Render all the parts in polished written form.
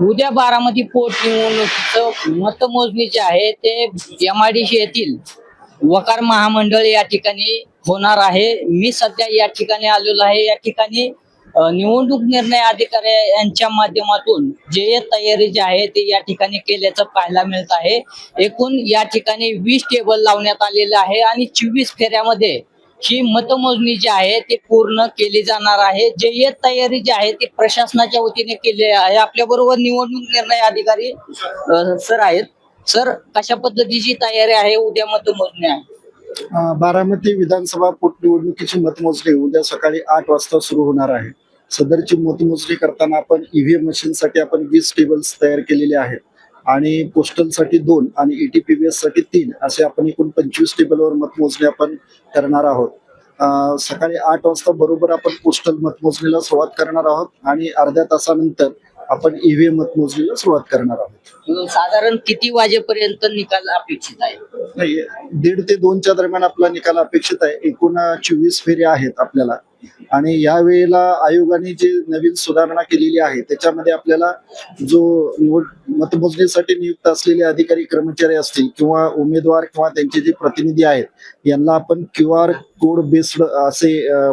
उद्या बारामती पोटनिवडणुकीचं मतमोजणी जे आहे ते MIDC येथील वकार महामंडळ या ठिकाणी होणार आहे. मी सध्या या ठिकाणी आलेलो आहे. या ठिकाणी निवडणूक निर्णय अधिकारी यांच्या माध्यमातून जे तयारी जी आहे ते या ठिकाणी केल्याचं पाहायला मिळत आहे. एकूण या ठिकाणी 20 टेबल लावण्यात आलेले आहे आणि 24 फेऱ्यामध्ये ही मतमोजणी जी आहे ती पूर्ण केली जाणार आहे. जे तयारी जी आहे ती प्रशासनाच्या वतीने केली आहे. आपल्या बरोबर निवडणूक निर्णय अधिकारी सर आहेत. सर, कशा पद्धतीची तयारी आहे? उद्या मतमोजणी आहे. बारामती विधानसभा पोटनिवडणुकीची मतमोजणी उद्या सकाळी 8 वाजता सुरू होणार आहे. सदरची मतमोजणी करताना आपण ईव्हीएम मशीनसाठी आपण 20 टेबल्स तयार केलेले आहेत आणि पोस्टलसाठी 2 आणि ETPBS साठी 3 असे आपण एकूण 25 टेबलवर मतमोजणी आपण करणार आहोत. सकाळी 8 वाजता बरोबर आपण पोस्टल मतमोजणीला सुरुवात करणार आहोत आणि अर्ध्या तासानंतर आपण ईव्हीएम मतमोजणीला सुरुवात करणार आहोत. साधारण किती वाजेपर्यंत निकाल अपेक्षित आहे? नाही, 1:30 ते 2च्या दरम्यान आपला निकाल अपेक्षित आहे. एकूण 24 फेऱ्या आहेत आपल्याला आणि या वेळेला आयोगाने जे नवीन सुधारणा केलेली आहे त्याच्यामध्ये आपल्याला जो मतमोजणीसाठी नियुक्त असलेले अधिकारी कर्मचारी असतील किंवा उमेदवार किंवा त्यांचे जे प्रतिनिधी आहेत यांना आपण QR कोड बेस्ड असे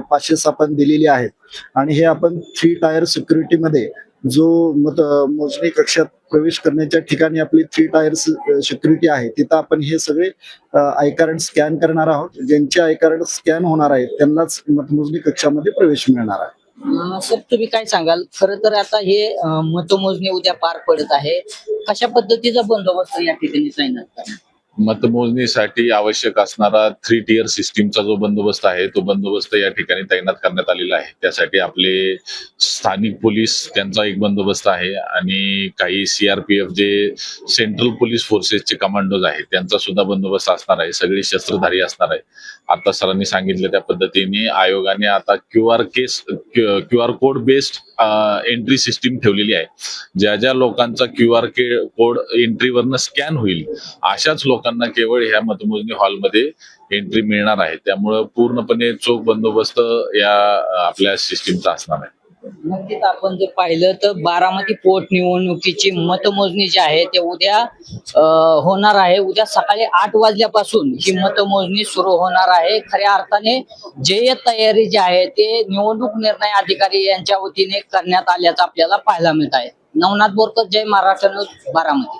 पासेस आपण दिलेले आहेत आणि हे आपण 3 टायर सिक्युरिटी मध्ये जो मोजणी कक्षात प्रवेश करण्याच्या ठिकाणी आपली 3 टायर सिक्युरिटी आहे तिथं आपण हे सगळे आय कार्ड स्कॅन करणार आहोत. ज्यांचे आय कार्ड स्कॅन होणार आहेत त्यांनाच मतमोजणी कक्षामध्ये प्रवेश मिळणार आहे. सर, तुम्ही काय सांगाल? खरं तर आता हे मतमोजणी उद्या पार पडत आहे. कशा पद्धतीचा बंदोबस्त या ठिकाणी तैनात करण्यात? मतमोजणीसाठी आवश्यक असणारा 3 टियर सिस्टीमचा जो बंदोबस्त आहे तो बंदोबस्त या ठिकाणी तैनात करण्यात आलेला आहे. त्यासाठी आपले स्थानिक पोलीस त्यांचा एक बंदोबस्त आहे आणि काही CRPF जे सेंट्रल पोलीस फोर्सेसचे कमांडोज आहेत त्यांचा सुद्धा बंदोबस्त असणार आहे. सगळे शस्त्रधारी असणार आहे. आता सरांनी सांगितलं त्या पद्धतीने आयोगाने आता QR code based entry system ठेवलेली आहे. ज्या ज्या लोकांचा QR कोड एंट्रीवरनं स्कॅन होईल अशाच लोकांना केवळ ह्या मतमोजणी हॉलमध्ये एंट्री मिळणार आहे. त्यामुळं पूर्णपणे चोख बंदोबस्त या आपल्या सिस्टीमचा असणार आहे. नक्कीच आपण जर पाहिलं तर बारामती पोटनिवडणुकीची मतमोजणी जी आहे ते उद्या होणार आहे. उद्या सकाळी 8 वाजल्यापासून ही मतमोजणी सुरू होणार आहे. खऱ्या अर्थाने जे तयारी जी आहे ते निवडणूक निर्णय अधिकारी यांच्या वतीने करण्यात आल्याचं आपल्याला पाहायला मिळत आहे. नवनाथ बोरकर, जय महाराष्ट्र न्यूज, बारामती.